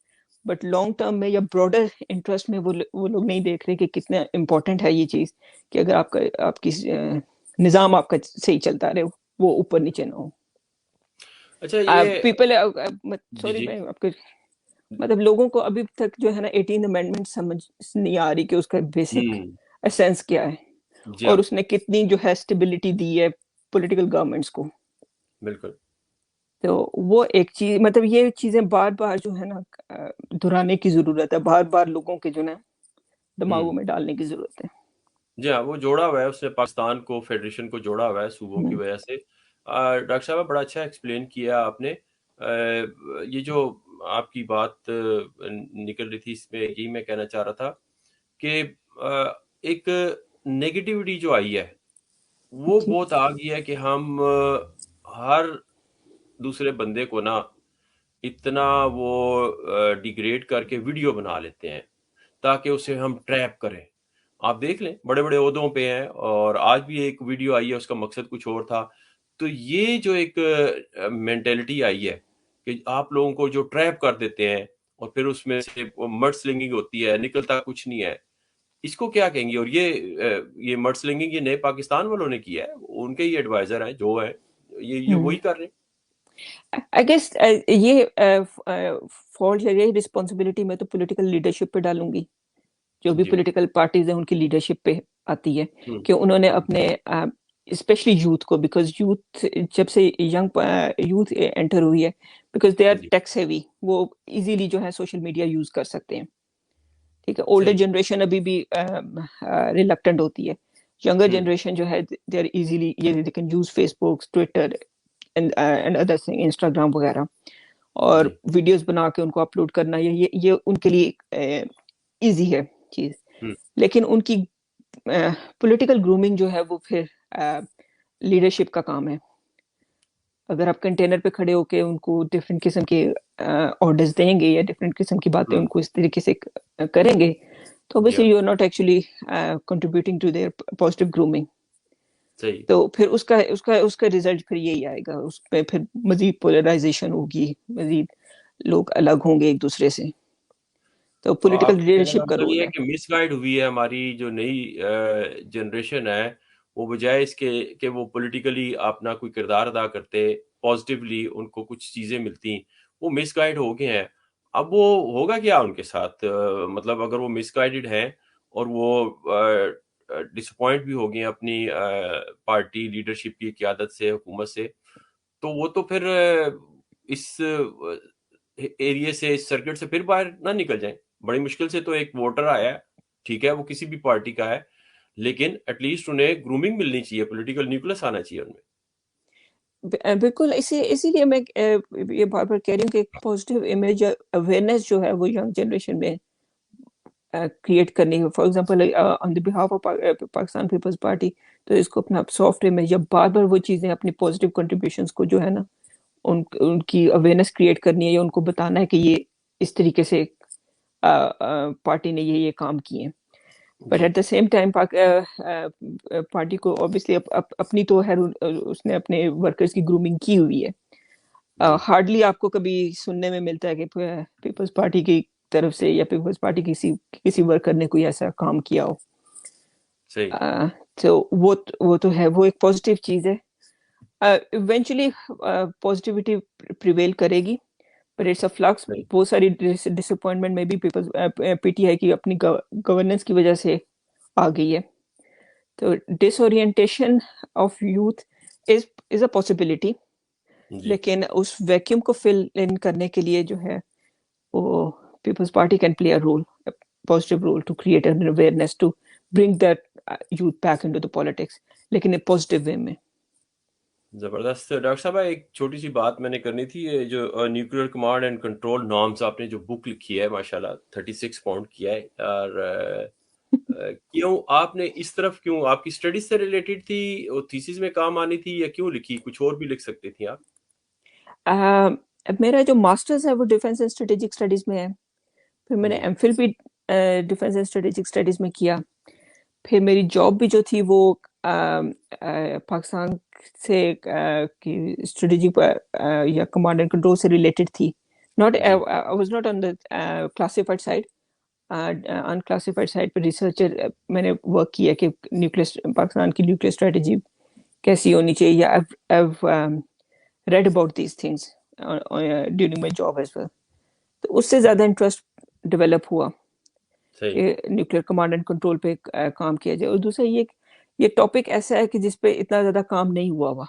بٹ لانگ ٹرم میں یا براڈر انٹرسٹ میں وہ لوگ نہیں دیکھ رہے کہ کتنا امپورٹنٹ ہے یہ چیز کہ اگر آپ کی نظام آپ کا صحیح چلتا رہے وہ اوپر نیچے نہ ہو. اچھا یہ پیپل سوری میں آپ کو مطلب لوگوں کو ابھی تک جو ہے نا 18 امینڈمنٹ سمجھ نہیں آ رہی کہ اس کا بیسک ایسنس کیا ہے اور اس نے کتنی جو ہے اسٹیبلٹی دی ہے پولیٹیکل گورنمنٹس کو. بالکل. تو وہ ایک چیز مطلب یہ چیزیں بار بار جو ہے نا دہرانے کی ضرورت ہے، بار بار لوگوں کے جو نا دماغوں میں ڈالنے کی ضرورت ہے. جی ہاں، وہ جوڑا ہوا ہے اس نے پاکستان کو، فیڈریشن کو جوڑا ہوا ہے صوبوں کی وجہ سے. ڈاکٹر صاحب بڑا اچھا ایکسپلین کیا آپ نے. یہ جو آپ کی بات نکل رہی تھی اس میں یہی میں کہنا چاہ رہا تھا کہ ایک نیگیٹیوٹی جو آئی ہے وہ جی بہت آ گئی ہے کہ ہم ہر دوسرے بندے کو نا اتنا وہ ڈیگریڈ کر کے ویڈیو بنا لیتے ہیں تاکہ اسے ہم ٹریپ کریں. آپ دیکھ لیں بڑے بڑے عہدوں پہ ہیں، اور آج بھی ایک ویڈیو آئی ہے، اس کا مقصد کچھ اور تھا. تو یہ جو ایک مینٹیلٹی آئی ہے کہ آپ لوگوں کو جو ٹریپ کر دیتے ہیں اور پھر اس میں سے مڈ سلنگنگ ہوتی ہے، نکلتا کچھ نہیں ہے. اس کو کیا کہیں گے؟ اور یہ مڈ سلنگنگ یہ نئے پاکستان والوں نے کیا ہے، ان کے ہی ایڈوائزر ہیں جو ہیں، یہ وہی کر رہے ہیں. آئی گیس یہ فالٹ یا یہ رسپانسبلٹی میں تو پولیٹیکل لیڈرشپ پہ ڈالوں گی. جو بھی جی. پولیٹیکل پارٹیز ہیں ان کی لیڈرشپ پہ آتی ہے ہوں. کہ انہوں نے ہوں. اپنے اسپیشلی یوتھ کو، بیکاز یوتھ جب سے ینگ یوتھ انٹر ہوئی ہے، بیکاز دے آر جی. ٹیکس ہیوی، وہ ایزیلی جو ہے سوشل میڈیا یوز کر سکتے ہیں. ٹھیک ہے، اولڈر صحیح. جنریشن ابھی بھی ریلکٹنٹ ہوتی ہے. ینگر ہوں. جنریشن جو ہے they are easily they can use Facebook, Twitter and other thing, Instagram وغیرہ، اور جی. ویڈیوز بنا کے ان کو اپلوڈ کرنا، یہ ان کے لیے ایزی ہے چیز. ہوں. لیکن ان کی پولیٹیکل گرومنگ جو ہے وہ پھر لیڈرشپ کا کام ہے. اگر آپ کنٹینر پہ کھڑے ہو کے ان کو ڈفرینٹ قسم کے آرڈرز دیں گے یا ڈفرینٹ قسم کی باتیں ہوں. ان کو اس طریقے سے کریں گے، تو جی. obviously you are not actually contributing to their positive grooming. صحیح. تو پھر اس کا رزلٹ پھر یہی آئے گا، اس پہ پھر مزید پولرائزیشن ہوگی، مزید لوگ الگ ہوں گے ایک دوسرے سے. تو تو پولیٹیکل آپ کا کہنے کا لیڈرشپ کا مطلب رول یہ ہے ہے. کہ مس گائیڈ ہوئی ہے ہماری جو نئی جنریشن ہے، وہ بجائے اس کے کہ وہ پولیٹیکلی اپنا کوئی کردار ادا کرتے، پازیٹیولی ان کو کچھ چیزیں ملتی، وہ مس گائیڈ ہو گئے ہیں. اب وہ ہوگا کیا ان کے ساتھ؟ مطلب اگر وہ مس گائیڈڈ ہیں اور وہ ڈس اپوائنٹ بھی ہو گئے ہیں اپنی پارٹی لیڈرشپ کی قیادت سے، حکومت سے، تو وہ تو پھر اس ایریے سے، اس سرکٹ سے پھر باہر نہ نکل جائیں. بڑی مشکل سے تو ایک ووٹر آیا ہے، ٹھیک ہے وہ کسی بھی پارٹی کا ہے، لیکن ایٹ لیسٹ انہیں گرومنگ ملنی چاہیے، پولیٹیکل نیوکلس آنا چاہیے ان میں. بالکل، اسی لیے میں یہ بار بار کہہ رہی ہوں کہ ایک پازیٹیو امیج اویئرنیس جو ہے وہ ینگ جنریشن میں کریٹ کرنی ہے. For example on the behalf of Pakistan Peoples Party, تو اس کو اپنا سافٹ امیج یا بار بار وہ چیزیں اپنی پازیٹیو کنٹریبیوشنس کو جو ہے نا ان کی اویئرنیس کریٹ کرنی ہے، یا ان کو بتانا ہے کہ یہ اس طریقے سے پارٹی نے یہ کام کیے ہیں. بٹ جی. At the same time party کو اوبیسلی اپنی تو ہے، اس نے اپنے ورکرز کی گرومنگ کی ہوئی ہے. جی. ہارڈلی آپ کو کبھی سننے میں ملتا ہے کہ پیپلز پارٹی کی طرف سے یا پیپلز پارٹی کسی ورکر نے کوئی ایسا کام کیا ہو. صحیح. تو وہ تو ہے، وہ ایک پازیٹیو چیز ہے. ایونچولی پازیٹیوٹی پریویل کرے گی، بٹ اٹس اے فلکس. صحیح. بہت ساری ڈس اپوائنٹمنٹ میں بھی پیپلز پی ٹی آئی کی اپنی گورننس کی وجہ سے آ گئی ہے. تو disorientation of youth is a possibility, جی. لیکن اس ویکیوم کو فل ان کرنے کے لیے جو ہے وہ Peoples Party can play a role, positive role to create an awareness to bring that youth back into the politics, لیکن ایک پازیٹیو وے میں. زبردست. ڈاکٹر صاحب ایک چھوٹی سی بات میں نے کرنی تھی، یہ جو nuclear command and control norms آپ نے جو بک لکھی ہے، ماشاءاللہ 36 پاؤنڈ کیا ہے، اور کیوں آپ نے اس طرف، کیوں آپ کی اسٹڈیز سے ریلیٹڈ تھی، اور تھیسس میں کام آنی تھی، یا کیوں لکھی؟ کچھ اور بھی لکھ سکتی تھیں آپ. میرا جو ماسٹرز ہے وہ ڈیفینس اینڈ اسٹریٹجک اسٹڈیز میں ہے. پھر میں نے جی. ایم فل بھی ڈیفینس اینڈ اسٹریٹجک اسٹڈیز میں کیا. پھر میری جاب بھی جو تھی وہ پاکستان سے اسٹریٹجک یا کمانڈ اینڈ کنٹرول سے ریلیٹڈ تھی. ناٹ جی. I was not on the classified side, unclassified side پہ ریسرچر میں نے ورک کیا کہ پاکستان کی نیوکلیئر اسٹریٹجی کیسی ہونی چاہیے، یا read about these things during my job as well. تو اس سے زیادہ انٹرسٹ ڈیولپ ہوا صحیح. کہ نیوکلیئر کمانڈ اینڈ کنٹرول پہ کام کیا جائے. اور دوسرا یہ ٹاپک ایسا ہے کہ جس پہ اتنا زیادہ کام نہیں ہوا ہوا.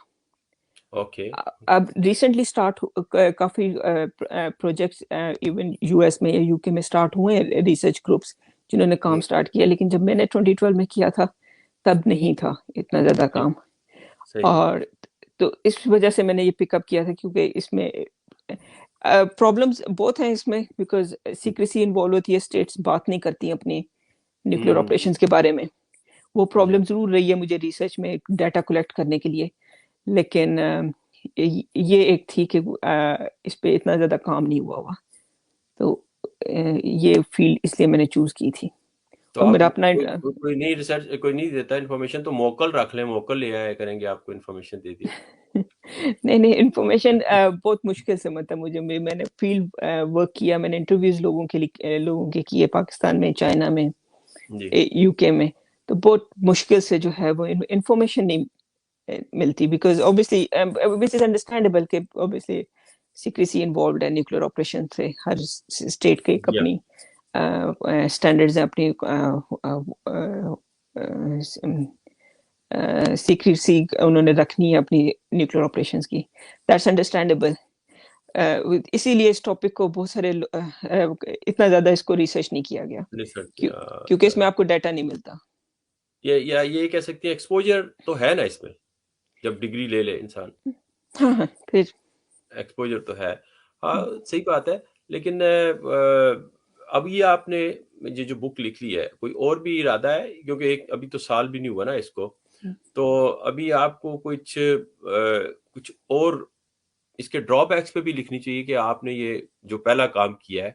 اوکے. اب ریسنٹلی اسٹارٹ کافی پروجیکٹس ایون یو ایس میں یا یو کے میں اسٹارٹ ہوئے ہیں، ریسرچ گروپس جنہوں نے کام اسٹارٹ کیا، لیکن جب میں نے 2012 میں کیا تھا تب نہیں تھا اتنا زیادہ جی. کام. صحیح. اور تو اس وجہ سے میں نے یہ پک اپ کیا تھا، کیونکہ اس میں پرابلمس بہت ہیں اس میں، بیکاز سیکریسی انوالو ہوتی ہے، اسٹیٹس بات نہیں کرتی اپنی نیوکلیئر ہوں. آپریشنس کے بارے میں. وہ پرابلم ضرور رہی ہے مجھے ریسرچ میں ڈیٹا کلیکٹ کرنے کے لیے، لیکن یہ ایک تھی کہ اس پہ اتنا زیادہ کام نہیں ہوا تو یہ فیلڈ اس لیے میں نے چوز کی تھی. تو اور آپ میرا اپنا کوئی نہیں ریسرچ کوئی نہیں دیتا انفارمیشن تو موکل رکھ لیں، موکل لے آیا کریں گے، آپ کو انفارمیشن دے دیا. نہیں انفارمیشن بہت مشکل سے مطلب میں نے فیلڈ ورک کیا، میں نے انٹرویوز لوگوں کے کیے پاکستان میں، چائنا میں، جی یو کے میں، تو بہت مشکل سے جو ہے وہ انفارمیشن نہیں ملتی، because obviously which is understandable کہ obviously سیکریسی انوالوڈ ہے نیوکلیر آپریشن سے، ہر اسٹیٹ کے ایک یا اپنی اسٹینڈرڈز ہیں، اپنی سیکریسی انہوں نے رکھنی ہے اپنی نیوکلیر آپریشنس کی، دیٹس انڈرسٹینڈیبل. اسی لیے اس ٹاپک کو بہت سارے اتنا زیادہ اس کو ریسرچ نہیں کیا گیا، ریسرچ کیونکہ اس میں آپ کو ڈیٹا نہیں ملتا. یا یہ کہہ سکتے ہیں ایکسپوجر تو ہے نا اس میں، جب ڈگری لے لے انسان ہاں پھر ایکسپوجر تو ہے. ہاں صحیح بات ہے. لیکن اب یہ آپ نے یہ جو بک لکھ لی ہے، کوئی اور بھی ارادہ ہے؟ کیونکہ ابھی تو سال بھی نہیں ہوا نا اس کو، تو ابھی آپ کو کچھ اور اس کے ڈرا بیکس پہ بھی لکھنی چاہیے کہ آپ نے یہ جو پہلا کام کیا ہے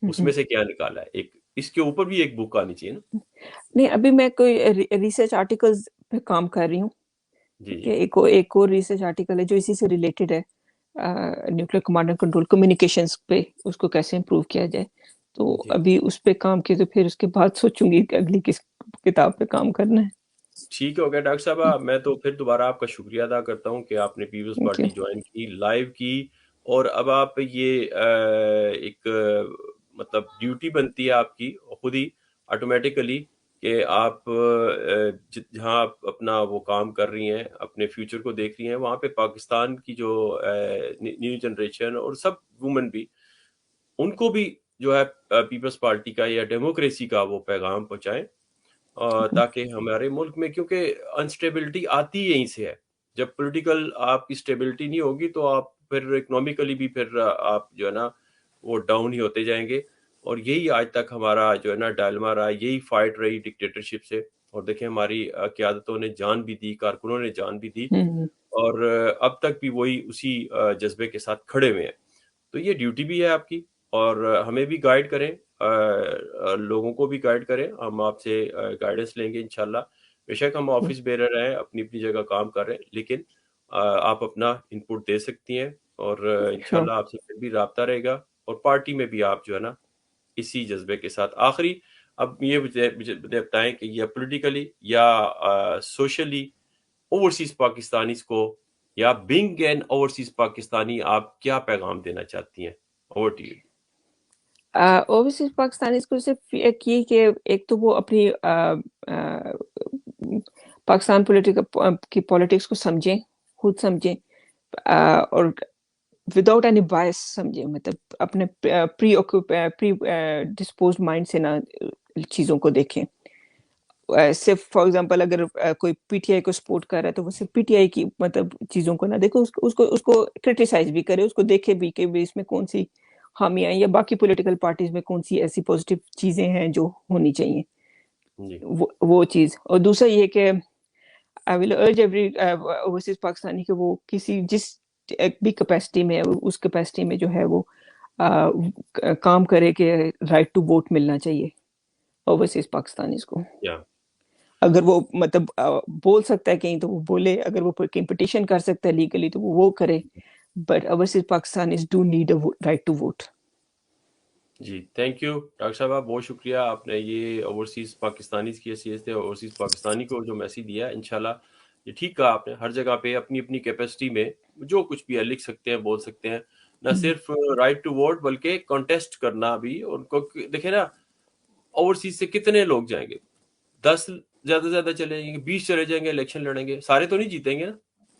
اس میں سے کیا نکالا ہے. اس کے اوپر بھی ایک بک آنی چاہیے نا. نہیں، ابھی میں کوئی ریسرچ آرٹیکلز پہ کام کر رہی ہوں جی کہ ایک اور ریسرچ آرٹیکل ہے جو اسی سے ریلیٹڈ ہے، nuclear command and control communications پہ، اس کو کیسے امپروو کیا جائے. تو جی ابھی اس پہ کام کیا، تو پھر اس کے بعد سوچوں گی کہ اگلی کس کتاب پہ کام کرنا ہے. ٹھیک ہو گیا ڈاکٹر صاحبہ. میں تو پھر دوبارہ آپ کا شکریہ ادا کرتا ہوں کہ آپ نے Peoples thank you. Party join کی، لائیو کی، اور اب آپ یہ ایک مطلب ڈیوٹی بنتی ہے آپ کی خود ہی آٹومیٹیکلی کہ آپ جہاں آپ اپنا وہ کام کر رہی ہیں، اپنے فیوچر کو دیکھ رہی ہیں، وہاں پہ پاکستان کی جو نیو جنریشن اور سب وومن بھی، ان کو بھی جو ہے پیپلز پارٹی کا یا ڈیموکریسی کا وہ پیغام پہنچائیں، تاکہ ہمارے ملک میں، کیونکہ انسٹیبلٹی آتی یہیں سے ہے. جب پولیٹیکل آپ کی اسٹیبلٹی نہیں ہوگی تو آپ پھر اکنامکلی بھی پھر آپ جو ہے نا وہ ڈاؤن ہی ہوتے جائیں گے. اور یہی آج تک ہمارا جو ہے نا ڈائلما رہا، یہی فائٹ رہی ڈکٹیٹرشپ سے. اور دیکھیں ہماری قیادتوں نے جان بھی دی، کارکنوں نے جان بھی دی، اور اب تک بھی وہی اسی جذبے کے ساتھ کھڑے ہوئے ہیں. تو یہ ڈیوٹی بھی ہے آپ کی، اور ہمیں بھی گائیڈ کریں، لوگوں کو بھی گائیڈ کریں. ہم آپ سے گائیڈنس لیں گے انشاءاللہ. بے شک ہم آفس بیرر ہیں، اپنی اپنی جگہ کام کر رہے ہیں، لیکن آپ اپنا انپٹ دے سکتی ہیں، اور انشاءاللہ آپ سے پھر بھی رابطہ رہے گا. اور پارٹی میں بھی آپ جو ہے نا اسی جذبے کے ساتھ. آخری اب یہ مجھے بتائیں کہ یہ پولیٹیکلی یا سوشلی اوورسیز پاکستانیز کو، یا بینگ این اوورسیز پاکستانی، آپ کیا پیغام دینا چاہتی ہیں؟ Over to you. Overseas Pakistani کو صرف ایک یہ کہ ایک تو وہ اپنی پاکستان کی پولیٹکس کو سمجھیں، خود سمجھیں، اور وداؤٹ اینی بائس سمجھیں، مطلب اپنے پری ڈسپوزڈ مائنڈ سے نہ چیزوں کو دیکھیں. صرف فار ایگزامپل اگر کوئی پی ٹی آئی کو سپورٹ کر رہا ہے تو وہ صرف پی ٹی آئی کی مطلب چیزوں کو نہ دیکھو، اس کو کرٹیسائز بھی کرے، اس کو دیکھے بھی کہ اس میں کون سی خامیاں ہیں، یا باقی پولیٹیکل پارٹیز میں کون سی ایسی پازیٹیو چیزیں ہیں جو ہونی چاہیے. جی وہ چیز. اور دوسرا یہ کہ آئی ول ارج ایوری اوورسیز پاکستانی کہ وہ کسی جس بھی کیپیسٹی میں، اس کیپیسٹی میں جو ہے وہ کام کرے کہ رائٹ ٹو ووٹ ملنا چاہیے اوورسیز پاکستانیز کو. یا اگر وہ مطلب بول سکتا ہے کہیں تو وہ بولے، اگر وہ کہیں پٹیشن کر سکتا ہے لیگلی تو وہ کرے، but overseas Pakistanis do need a right to vote. جی تھینک یو ڈاکٹر صاحبہ، بہت شکریہ. آپ نے یہ اوورسیز پاکستانیز کی حیثیت سے اوورسیز پاکستانی کو جو میسیج دیا ہے، انشاءاللہ یہ ٹھیک کہا آپ نے. ہر جگہ پہ اپنی اپنی کیپیسٹی میں جو کچھ بھی ہے لکھ سکتے ہیں، بول سکتے ہیں، نہ صرف رائٹ ٹو ووٹ بلکہ کانٹیسٹ کرنا بھی. ان کو دیکھیں نا، اوورسیز سے کتنے لوگ جائیں گے؟ 10 زیادہ سے زیادہ چلے جائیں گے، 20 چلے جائیں گے، الیکشن لڑیں گے. سارے تو نہیں جیتیں گے نا،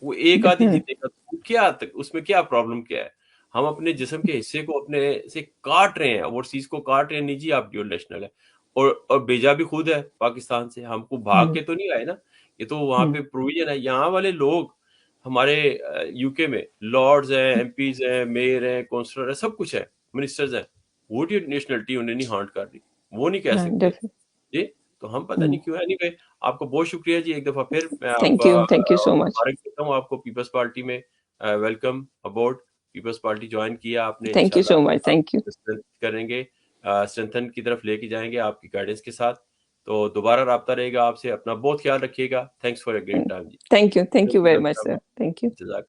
وہ ایک آدھی جیتے گا. کیا اس میں کیا پرابلم کیا ہے؟ ہم اپنے جسم کے حصے کو اپنے سے کاٹ رہے ہیں، اوورسیز کو کاٹ رہے ہیں. نہیں جی، آپ ڈیول نیشنل ہے، اور بھیجا بھی خود ہے پاکستان سے. ہم کو بھاگ کے تو نہیں آئے نا، یہ تو وہاں پہ پروویژن ہے. یہاں والے لوگ ہمارے یو کے میں لارڈز ہیں، ایم پیز ہیں، میئر ہیں، کونسلر ہیں، سب کچھ ہے، منسٹرز ہیں. وہ نیشنلٹی انہیں نہیں ہانٹ کر رہی، وہ نہیں کہہ سکتے. جی تو ہم پتہ نہیں کیوں. اینی وے آپ کو بہت شکریہ جی ایک دفعہ پھر میں تھینک یو سو مچ. مبارک دیتا ہوں آپ کو پیپلز پارٹی میں. Welcome aboard. Peoples Party join کیا آپ نے, تھینک یو انشاءاللہ سو مچ. Thank you. کریں گے, اسٹرینتھن کی طرف لے کے جائیں گے آپ کی گائیڈنس کے ساتھ. تو دوبارہ رابطہ رہے گا آپ سے. اپنا بہت خیال رکھیے گا. Thanks for a great time جی. Thank you very much sir. Thank you. جزاک